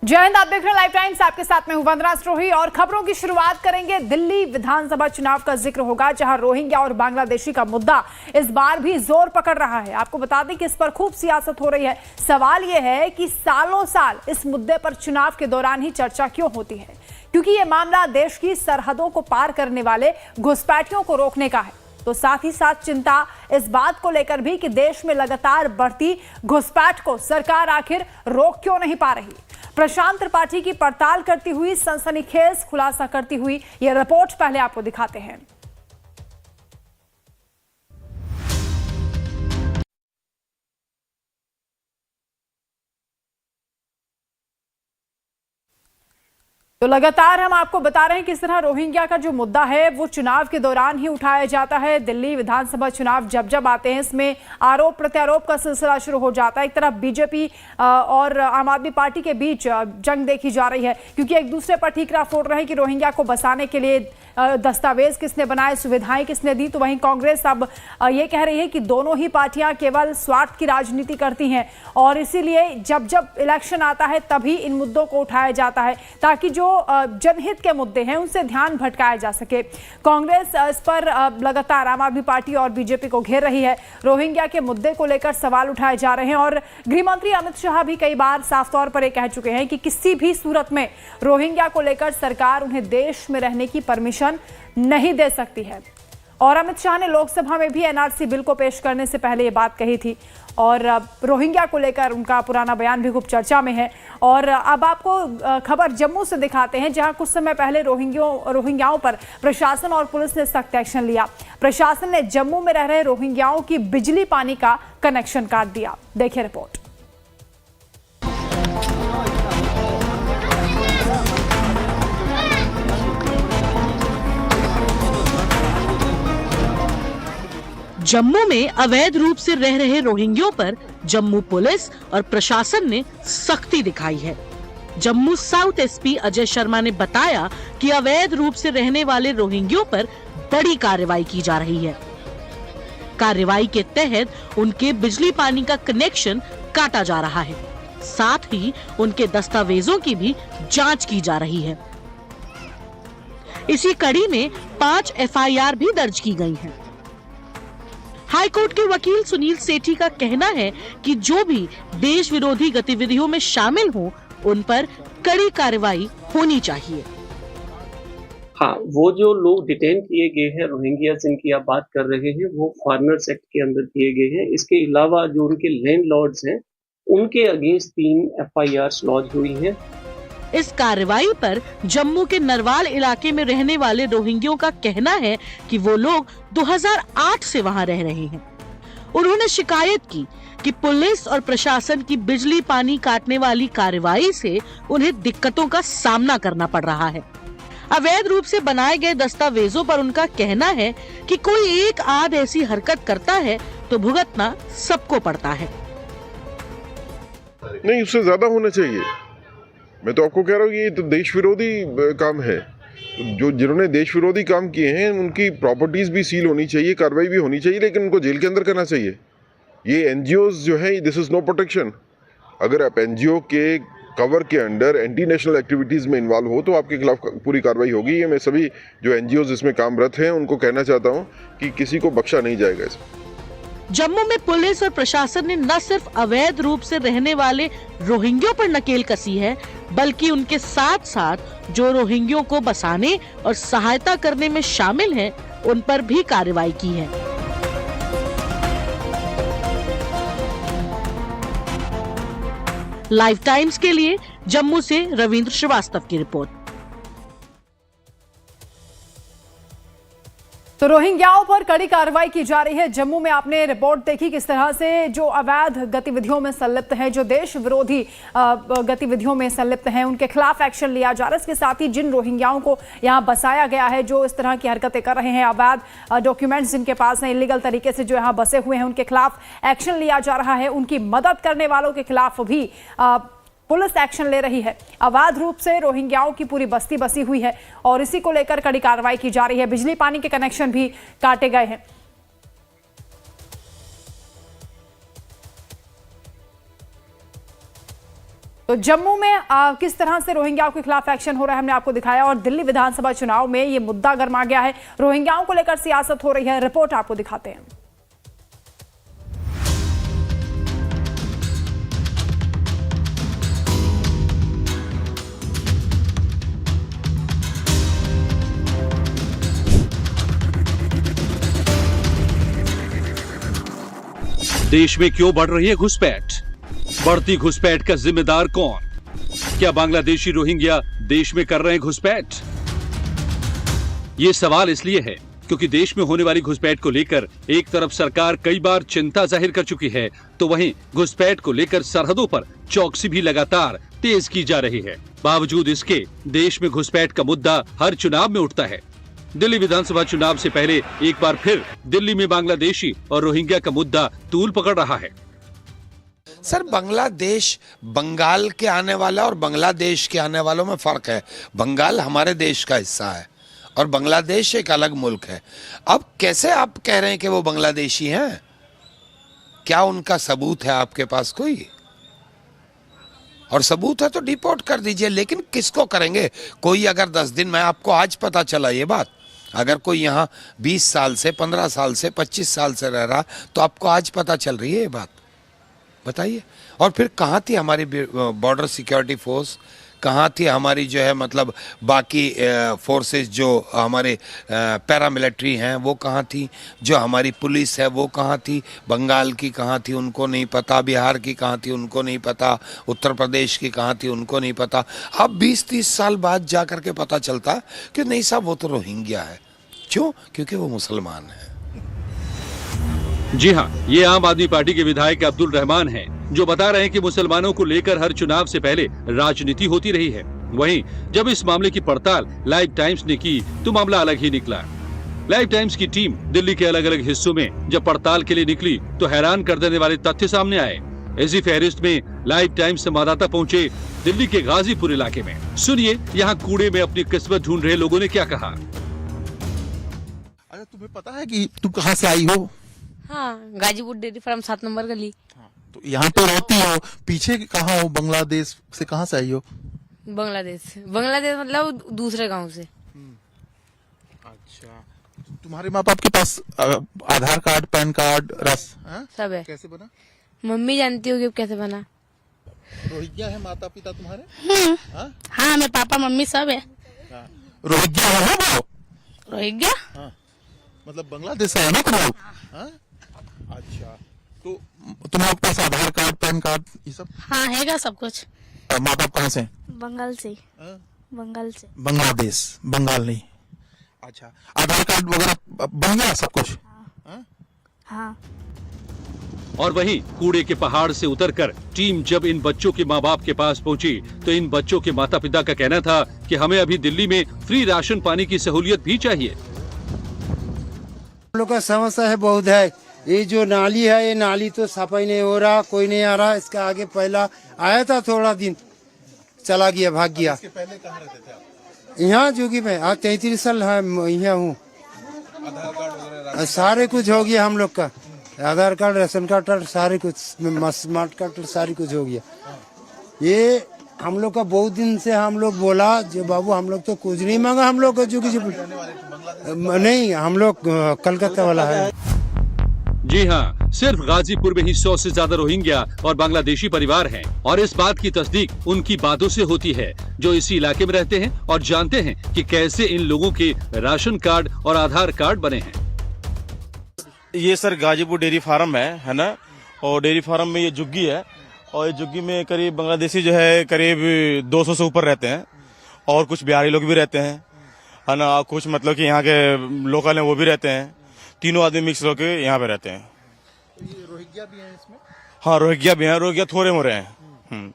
जय हिंद। आप देख रहे हैं लाइव टाइम्स, आपके साथ में हूं वंदना स्ट्रोही और खबरों की शुरुआत करेंगे। दिल्ली विधानसभा चुनाव का जिक्र होगा, जहां रोहिंग्या और बांग्लादेशी का मुद्दा इस बार भी जोर पकड़ रहा है। आपको बता दें कि इस पर खूब सियासत हो रही है। सवाल यह है कि सालों साल इस मुद्दे पर चुनाव के दौरान ही चर्चा क्यों होती है, क्योंकि यह मामला देश की सरहदों को पार करने वाले घुसपैठियों को रोकने का है। तो साथ ही साथ चिंता इस बात को लेकर भी कि देश में लगातार बढ़ती घुसपैठ को सरकार आखिर रोक क्यों नहीं पा रही। प्रशांत त्रिपाठी की पड़ताल करती हुई सनसनीखेज खुलासा करती हुई यह रिपोर्ट पहले आपको दिखाते हैं। तो लगातार हम आपको बता रहे हैं किस तरह रोहिंग्या का जो मुद्दा है वो चुनाव के दौरान ही उठाया जाता है। दिल्ली विधानसभा चुनाव जब जब आते हैं, इसमें आरोप प्रत्यारोप का सिलसिला शुरू हो जाता है। एक तरफ बीजेपी और आम आदमी पार्टी के बीच जंग देखी जा रही है, क्योंकि एक दूसरे पर ठीकरा फोड़ रहे हैं कि रोहिंग्या को बसाने के लिए दस्तावेज किसने बनाए, सुविधाएं किसने दी। तो वहीं कांग्रेस अब ये कह रही है कि दोनों ही पार्टियां केवल स्वार्थ की राजनीति करती हैं और इसीलिए जब जब इलेक्शन आता है तभी इन मुद्दों को उठाया जाता है, ताकि जो जनहित के मुद्दे हैं उनसे ध्यान भटकाया जा सके। कांग्रेस इस पर लगातार आम आदमी पार्टी और बीजेपी को घेर रही है। रोहिंग्या के मुद्दे को लेकर सवाल उठाए जा रहे हैं और गृह मंत्री अमित शाह भी कई बार साफ तौर पर ये कह चुके हैं कि किसी भी सूरत में रोहिंग्या को लेकर सरकार उन्हें देश में रहने की परमिशन नहीं दे सकती है। और अमित शाह ने लोकसभा में भी एनआरसी बिल को पेश करने से पहले ये बात कही थी और रोहिंग्या को लेकर उनका पुराना बयान भी खूब चर्चा में है। और अब आपको खबर जम्मू से दिखाते हैं, जहां कुछ समय पहले रोहिंग्याओं पर प्रशासन और पुलिस ने सख्त एक्शन लिया। प्रशासन ने जम्मू में रह रहे रोहिंग्याओं की बिजली पानी का कनेक्शन काट दिया। देखिए रिपोर्ट। जम्मू में अवैध रूप से रह रहे रोहिंग्यों पर जम्मू पुलिस और प्रशासन ने सख्ती दिखाई है। जम्मू साउथ एसपी अजय शर्मा ने बताया कि अवैध रूप से रहने वाले रोहिंग्यों पर बड़ी कार्रवाई की जा रही है। कार्रवाई के तहत उनके बिजली पानी का कनेक्शन काटा जा रहा है, साथ ही उनके दस्तावेजों की भी जांच की जा रही है। इसी कड़ी में 5 एफआईआर भी दर्ज की गई हैं। हाईकोर्ट के वकील सुनील सेठी का कहना है कि जो भी देश विरोधी गतिविधियों में शामिल हो उन पर कड़ी कार्रवाई होनी चाहिए। हाँ, वो जो लोग डिटेन किए गए हैं रोहिंग्या जिनकी आप बात कर रहे हैं, वो फॉरेनर्स एक्ट के अंदर किए गए हैं। इसके अलावा जो उनके लैंडलॉर्ड्स हैं उनके अगेंस्ट 3 एफआईआर लॉन्च हुई हैं। इस कार्रवाई पर जम्मू के नरवाल इलाके में रहने वाले रोहिंग्यों का कहना है कि वो लोग 2008 से वहां रह रहे हैं। उन्होंने शिकायत की कि पुलिस और प्रशासन की बिजली पानी काटने वाली कार्रवाई से उन्हें दिक्कतों का सामना करना पड़ रहा है। अवैध रूप से बनाए गए दस्तावेजों पर उनका कहना है कि कोई एक आध ऐसी हरकत करता है तो भुगतना सबको पड़ता है। नहीं, उससे ज्यादा होना चाहिए। मैं तो आपको कह रहा हूँ ये तो देश विरोधी काम है। जो जिन्होंने देश विरोधी काम किए हैं उनकी प्रॉपर्टीज भी सील होनी चाहिए, कार्रवाई भी होनी चाहिए, लेकिन उनको जेल के अंदर करना चाहिए। ये एनजीओज जो है, दिस इज नो प्रोटेक्शन। अगर आप एनजीओ के कवर के अंडर एंटी नेशनल एक्टिविटीज में इन्वॉल्व हो तो आपके खिलाफ पूरी कार्रवाई होगी। ये मैं सभी जो एनजीओज इसमें कामरत हैं उनको कहना चाहता हूँ कि किसी को बख्शा नहीं जाएगा इसमें। जम्मू में पुलिस और प्रशासन ने न सिर्फ अवैध रूप से रहने वाले रोहिंग्यों पर नकेल कसी है, बल्कि उनके साथ साथ जो रोहिंग्यों को बसाने और सहायता करने में शामिल हैं, उन पर भी कार्रवाई की है। लाइव टाइम्स के लिए जम्मू से रविंद्र श्रीवास्तव की रिपोर्ट। तो रोहिंग्याओं पर कड़ी कार्रवाई की जा रही है। जम्मू में आपने रिपोर्ट देखी किस तरह से जो अवैध गतिविधियों में संलिप्त हैं, जो देश विरोधी गतिविधियों में संलिप्त हैं, उनके खिलाफ एक्शन लिया जा रहा है। इसके साथ ही जिन रोहिंग्याओं को यहाँ बसाया गया है, जो इस तरह की हरकतें कर रहे हैं, अवैध डॉक्यूमेंट्स जिनके पास हैं, इलीगल तरीके से जो यहाँ बसे हुए हैं, उनके खिलाफ एक्शन लिया जा रहा है। उनकी मदद करने वालों के खिलाफ भी पुलिस एक्शन ले रही है। अवैध रूप से रोहिंग्याओं की पूरी बस्ती बसी हुई है और इसी को लेकर कड़ी कार्रवाई की जा रही है। बिजली पानी के कनेक्शन भी काटे गए हैं। तो जम्मू में किस तरह से रोहिंग्याओं के खिलाफ एक्शन हो रहा है हमने आपको दिखाया, और दिल्ली विधानसभा चुनाव में ये मुद्दा गर्मा गया है। रोहिंग्याओं को लेकर सियासत हो रही है। रिपोर्ट आपको दिखाते हैं। देश में क्यों बढ़ रही है घुसपैठ? बढ़ती घुसपैठ का जिम्मेदार कौन? क्या बांग्लादेशी रोहिंग्या देश में कर रहे हैं घुसपैठ? ये सवाल इसलिए है क्योंकि देश में होने वाली घुसपैठ को लेकर एक तरफ सरकार कई बार चिंता जाहिर कर चुकी है, तो वहीं घुसपैठ को लेकर सरहदों पर चौकसी भी लगातार तेज की जा रही है। बावजूद इसके देश में घुसपैठ का मुद्दा हर चुनाव में उठता है। दिल्ली विधानसभा चुनाव से पहले एक बार फिर दिल्ली में बांग्लादेशी और रोहिंग्या का मुद्दा तूल पकड़ रहा है। सर, बांग्लादेश बंगाल के आने वाला और बांग्लादेश के आने वालों में फर्क है। बंगाल हमारे देश का हिस्सा है और बांग्लादेश एक अलग मुल्क है। अब कैसे आप कह रहे हैं कि वो बांग्लादेशी हैं? क्या उनका सबूत है आपके पास कोई? और सबूत है तो डिपोर्ट कर दीजिए, लेकिन किसको करेंगे? कोई अगर 10 दिन में आपको आज पता चला ये बात, अगर कोई यहाँ 20 साल से 15 साल से 25 साल से रह रहा तो आपको आज पता चल रही है ये बात, बताइए। और फिर कहाँ थी हमारी बॉर्डर सिक्योरिटी फोर्स? कहाँ थी हमारी जो है मतलब बाकी फोर्सेस जो हमारे पैरामिलिट्री हैं वो कहाँ थी? जो हमारी पुलिस है वो कहाँ थी? बंगाल की कहाँ थी? उनको नहीं पता। बिहार की कहाँ थी? उनको नहीं पता। उत्तर प्रदेश की कहाँ थी? उनको नहीं पता। अब 20-30 साल बाद जा कर के पता चलता कि नहीं साहब वो तो रोहिंग्या है। क्यों? क्योंकि वो मुसलमान है। जी हाँ, ये आम आदमी पार्टी के विधायक अब्दुल रहमान हैं, जो बता रहे हैं कि मुसलमानों को लेकर हर चुनाव से पहले राजनीति होती रही है। वहीं जब इस मामले की पड़ताल लाइव टाइम्स ने की तो मामला अलग ही निकला। लाइव टाइम्स की टीम दिल्ली के अलग अलग हिस्सों में जब पड़ताल के लिए निकली तो हैरान कर देने वाले तथ्य सामने आए। इसी फहरिस्त में लाइव टाइम्स संवाददाता पहुंचे दिल्ली के गाजीपुर इलाके में। सुनिए यहाँ कूड़े में अपनी किस्मत ढूंढ रहे लोगों ने क्या कहा। अच्छा, तुम्हें पता है कि तुम कहाँ से आई हो? हाँ, गाजीपुर डेयरी फार्म 7 नंबर गली। तो यहाँ पे रहती हो, पीछे कहाँ हो? बांग्लादेश से कहाँ से आई हो? बांग्लादेश मतलब दूसरे गांव से। अच्छा, तुम्हारे माँ बाप के पास आधार कार्ड, पैन कार्ड, सब है। कैसे बना? मम्मी जानती होगी कैसे बना। रोहिंग्या है माता पिता तुम्हारे? हाँ, मेरे पापा मम्मी सब है। रोहिंग्या है वो? रोहिंग्या? हाँ, मतलब बांग्लादेश से है ना तुम लोग? अच्छा, तो तुम्हारे पास आधार कार्ड, पैन कार्ड ये सब? हाँ, हैगा सब कुछ। माँ बाप कहाँ से? बंगाल से। बंगाल से। बांग्लादेश, बंगाल नहीं। अच्छा, आधार कार्ड वगैरह बन गया सब कुछ? हाँ। और वहीं कूड़े के पहाड़ से उतरकर टीम जब इन बच्चों के माँ बाप के पास पहुंची तो इन बच्चों के माता पिता का कहना था कि हमें अभी दिल्ली में फ्री राशन पानी की सहूलियत भी चाहिए। लोग का समस्या है बहुत है। ये जो नाली है, ये नाली तो सफाई नहीं हो रहा, कोई नहीं आ रहा। इसका आगे पहला आया था, थोड़ा दिन चला गया, भाग गया। इसके पहले कहाँ रहते थे आप? यहाँ जोगी में 33 साल है, यहाँ हूँ। सारे कुछ हो गया हम लोग का, आधार कार्ड, राशन कार्ड, सारे कुछ, स्मार्ट कार्ड, सारी कुछ हो गया। ये हम लोग का बहुत दिन से हम लोग बोला जो बाबू हम लोग तो कुछ नहीं मांगा, हम लोग जो नहीं, हम लोग कलकत्ता वाला है। जी हाँ, सिर्फ गाजीपुर में ही 100 से ज्यादा रोहिंग्या और बांग्लादेशी परिवार हैं और इस बात की तस्दीक उनकी बातों से होती है जो इसी इलाके में रहते हैं और जानते हैं कि कैसे इन लोगों के राशन कार्ड और आधार कार्ड बने हैं। ये सर गाजीपुर डेयरी फार्म है ना, और डेयरी फार्म में ये झुग्गी है और ये झुग्गी में करीब बांग्लादेशी जो है करीब 200 से ऊपर रहते हैं और कुछ बिहारी लोग भी रहते हैं, है ना, कुछ मतलब कि यहाँ के लोकल हैं वो भी रहते हैं। तीनों आदमी मिक्स होकर यहाँ पे रहते हैं। ये रोहिंग्या भी हैं इसमें? हाँ, रोहिंग्या भी हैं। रोहिंग्या थोड़े मोरे हैं।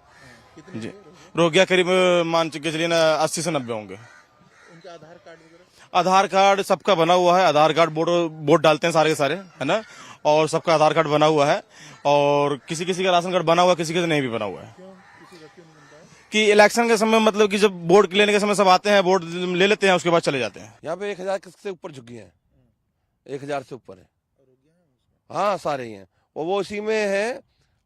जी, रोहिंग्या करीब मान के चलिए ना 80 से 90 होंगे। उनके आधार कार्ड वगैरह? आधार कार्ड सबका बना हुआ है। आधार कार्ड वोट डालते हैं सारे के सारे, है ना, और सबका आधार कार्ड बना हुआ है और किसी किसी का राशन कार्ड बना हुआ है, किसी का नहीं भी बना हुआ है। कि इलेक्शन के समय मतलब कि जब वोट लेने के समय सब आते हैं, वोट ले लेते हैं, उसके बाद चले जाते हैं। यहाँ पे 1000 से ऊपर झुग्गी है, 1000 से ऊपर है। हाँ, सारे ही हैं और वो उसी में है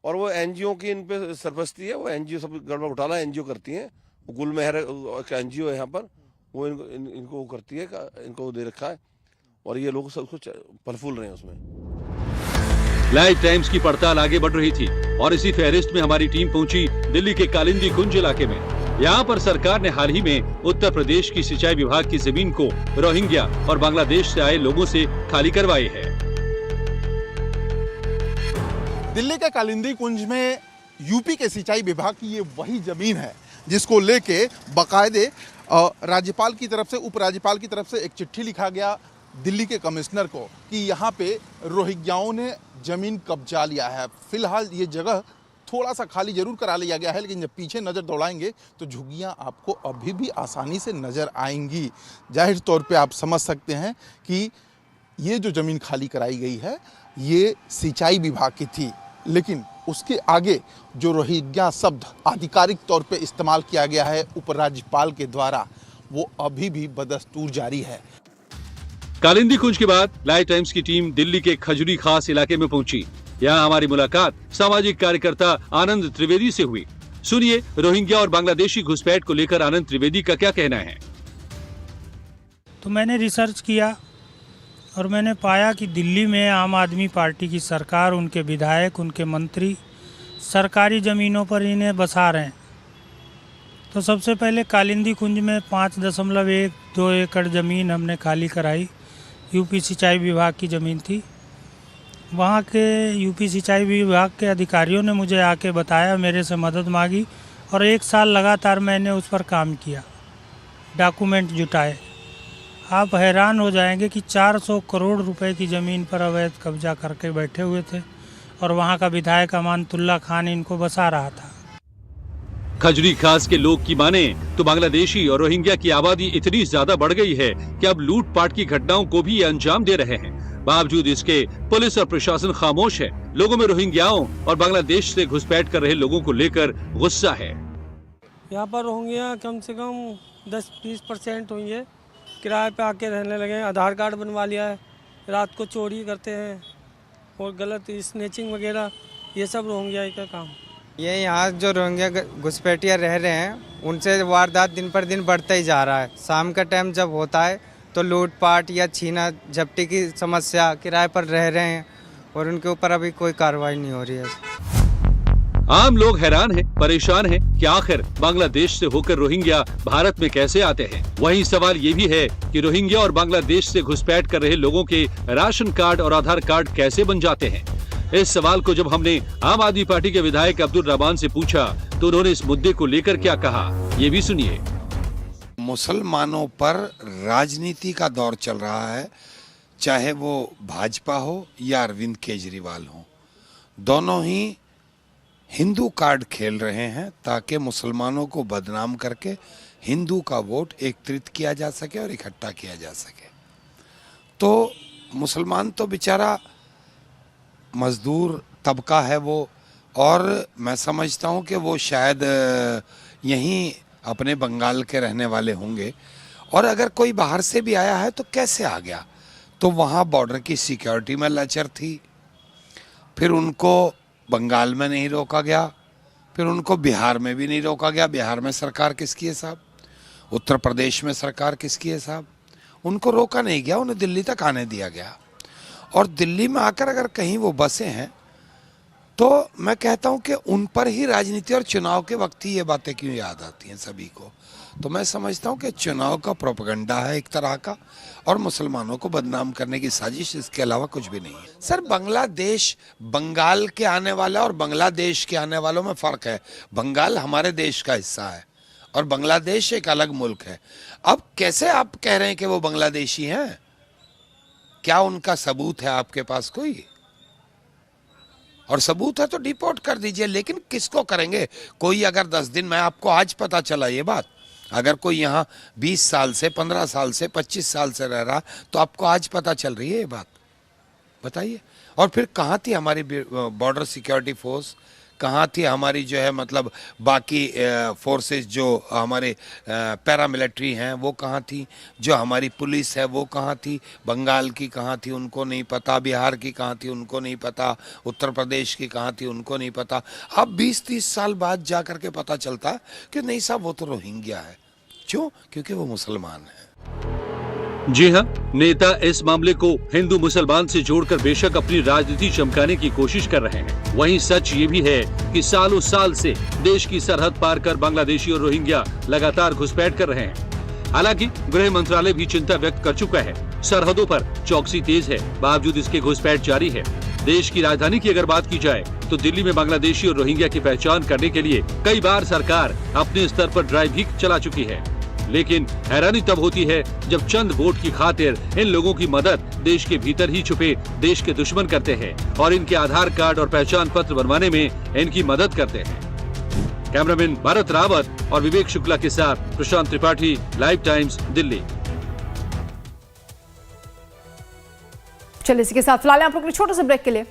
और वो एनजीओ की इन पे सरपरस्ती है, वो एनजीओ सब गड़बड़ घोटाला एनजीओ करती हैं। गुल मेहर एक एनजीओ है यहाँ पर, वो इनको करती है, इनको दे रखा है और ये लोग सब कुछ फल रहे हैं उसमें। लाइव टाइम्स की पड़ताल आगे बढ़ रही थी और इसी फेहरिस्त में हमारी टीम पहुंची दिल्ली के कालिंदी कुंज इलाके में। यहाँ पर सरकार ने हाल ही में उत्तर प्रदेश की सिंचाई विभाग की जमीन को रोहिंग्या और बांग्लादेश से आए लोगों से खाली करवाई है। दिल्ली के कालिंदी कुंज में यूपी के सिंचाई विभाग की ये वही जमीन है जिसको लेके बाकायदे राज्यपाल की तरफ से, उपराज्यपाल की तरफ से एक चिट्ठी लिखा गया दिल्ली के कमिश्नर को कि यहाँ पे रोहिंग्याओं ने जमीन कब्जा लिया है। फिलहाल ये जगह थोड़ा सा खाली जरूर करा लिया गया है, लेकिन जब पीछे नज़र दौड़ाएंगे तो झुग्गियाँ आपको अभी भी आसानी से नज़र आएंगी। जाहिर तौर पे आप समझ सकते हैं कि ये जो ज़मीन खाली कराई गई है ये सिंचाई विभाग की थी, लेकिन उसके आगे जो रोहिंग्या शब्द आधिकारिक तौर पे इस्तेमाल किया गया है उपराज्यपाल के द्वारा, वो अभी भी बदस्तूर जारी है। कालिंदी कुंज के बाद लाइव टाइम्स की टीम दिल्ली के खजूरी खास इलाके में पहुंची। यहाँ हमारी मुलाकात सामाजिक कार्यकर्ता आनंद त्रिवेदी से हुई। सुनिए रोहिंग्या और बांग्लादेशी घुसपैठ को लेकर आनंद त्रिवेदी का क्या कहना है। तो मैंने रिसर्च किया और मैंने पाया कि दिल्ली में आम आदमी पार्टी की सरकार, उनके विधायक, उनके मंत्री सरकारी ज़मीनों पर इन्हें बसा रहे हैं। तो सबसे पहले कालिंदी कुंज में 5.12 एकड़ ज़मीन हमने खाली कराई। यूपी सिंचाई विभाग की ज़मीन थी। वहाँ के यूपी सिंचाई विभाग के अधिकारियों ने मुझे आके बताया, मेरे से मदद मांगी और 1 साल लगातार मैंने उस पर काम किया, डॉक्यूमेंट जुटाए। आप हैरान हो जाएंगे कि 400 करोड़ रुपए की ज़मीन पर अवैध कब्जा करके बैठे हुए थे और वहाँ का विधायक अमानतुल्ला खान इनको बसा रहा था। खजूरी खास के लोग की माने तो बांग्लादेशी और रोहिंग्या की आबादी इतनी ज्यादा बढ़ गई है कि अब लूटपाट की घटनाओं को भी अंजाम दे रहे हैं। बावजूद इसके पुलिस और प्रशासन खामोश है। लोगों में रोहिंग्याओं और बांग्लादेश से घुसपैठ कर रहे लोगों को लेकर गुस्सा है। यहाँ पर रोहिंग्या कम से कम 10-20% हुई है, किराए पे आके रहने लगे हैं, आधार कार्ड बनवा लिया है, रात को चोरी करते हैं और गलत स्नैचिंग वगैरह, ये सब रोहिंग्या का काम। ये यहाँ जो रोहिंग्या घुसपैठिया रह रहे हैं उनसे वारदात दिन पर दिन बढ़ता ही जा रहा है। शाम का टाइम जब होता है तो लूटपाट या छीना झपटी की समस्या, किराए पर रह रहे हैं और उनके ऊपर अभी कोई कार्रवाई नहीं हो रही है। आम लोग हैरान हैं, परेशान हैं कि आखिर बांग्लादेश से होकर रोहिंग्या भारत में कैसे आते हैं। वहीं सवाल ये भी है कि रोहिंग्या और बांग्लादेश से घुसपैठ कर रहे लोगों के राशन कार्ड और आधार कार्ड कैसे बन जाते हैं। इस सवाल को जब हमने आम आदमी पार्टी के विधायक अब्दुल रहमान से पूछा तो उन्होंने इस मुद्दे को लेकर क्या कहा, ये भी सुनिए। मुसलमानों पर राजनीति का दौर चल रहा है, चाहे वो भाजपा हो या अरविंद केजरीवाल हो, दोनों ही हिंदू कार्ड खेल रहे हैं ताकि मुसलमानों को बदनाम करके हिंदू का वोट एकत्रित किया जा सके और इकट्ठा किया जा सके। तो मुसलमान तो बेचारा मजदूर तबका है वो, और मैं समझता हूँ कि वो शायद यहीं अपने बंगाल के रहने वाले होंगे, और अगर कोई बाहर से भी आया है तो कैसे आ गया। तो वहाँ बॉर्डर की सिक्योरिटी में लचर थी, फिर उनको बंगाल में नहीं रोका गया, फिर उनको बिहार में भी नहीं रोका गया। बिहार में सरकार किसकी है साहब, उत्तर प्रदेश में सरकार किसकी है साहब, उनको रोका नहीं गया, उन्हें दिल्ली तक आने दिया गया। और दिल्ली में आकर अगर कहीं वो बसे हैं तो मैं कहता हूं कि उन पर ही राजनीति और चुनाव के वक्त ही ये बातें क्यों याद आती हैं सभी को। तो मैं समझता हूं कि चुनाव का प्रोपेगेंडा है एक तरह का, और मुसलमानों को बदनाम करने की साजिश, इसके अलावा कुछ भी नहीं है। सर, बांग्लादेश बंगाल के आने वाला और बांग्लादेश के आने वालों में फ़र्क है। बंगाल हमारे देश का हिस्सा है और बांग्लादेश एक अलग मुल्क है। अब कैसे आप कह रहे हैं कि वो बांग्लादेशी हैं? क्या उनका सबूत है आपके पास कोई? और सबूत है तो डिपोर्ट कर दीजिए, लेकिन किसको करेंगे? कोई अगर 10 दिन में, आपको आज पता चला ये बात, अगर कोई यहाँ 20 साल से, 15 साल से, 25 साल से रह रहा तो आपको आज पता चल रही है ये बात, बताइए। और फिर कहाँ थी हमारी बॉर्डर सिक्योरिटी फोर्स, कहाँ थी हमारी जो है मतलब बाकी फोर्सेस जो हमारे पैरामिलिट्री हैं वो कहाँ थी, जो हमारी पुलिस है वो कहाँ थी, बंगाल की कहाँ थी उनको नहीं पता, बिहार की कहाँ थी उनको नहीं पता, उत्तर प्रदेश की कहाँ थी उनको नहीं पता। अब 20-30 साल बाद जा करके पता चलता है कि नहीं साहब वो तो रोहिंग्या है। क्यों? क्योंकि वो मुसलमान है। जी हां, नेता इस मामले को हिंदू मुसलमान से जोड़कर बेशक अपनी राजनीति चमकाने की कोशिश कर रहे हैं, वहीं सच ये भी है कि सालों साल से देश की सरहद पार कर बांग्लादेशी और रोहिंग्या लगातार घुसपैठ कर रहे हैं। हालांकि गृह मंत्रालय भी चिंता व्यक्त कर चुका है। सरहदों पर चौकसी तेज है, बावजूद इसके घुसपैठ जारी है। देश की राजधानी की अगर बात की जाए तो दिल्ली में बांग्लादेशी और रोहिंग्या की पहचान करने के लिए कई बार सरकार अपने स्तर पर ड्राइव भी चला चुकी है, लेकिन हैरानी तब होती है जब चंद वोट की खातिर इन लोगों की मदद देश के भीतर ही छुपे देश के दुश्मन करते हैं और इनके आधार कार्ड और पहचान पत्र बनवाने में इनकी मदद करते हैं। कैमरामैन भारत रावत और विवेक शुक्ला के साथ प्रशांत त्रिपाठी, लाइव टाइम्स, दिल्ली। चलिए इसी के साथ फिलहाल आप लोग छोटे से ब्रेक के लिए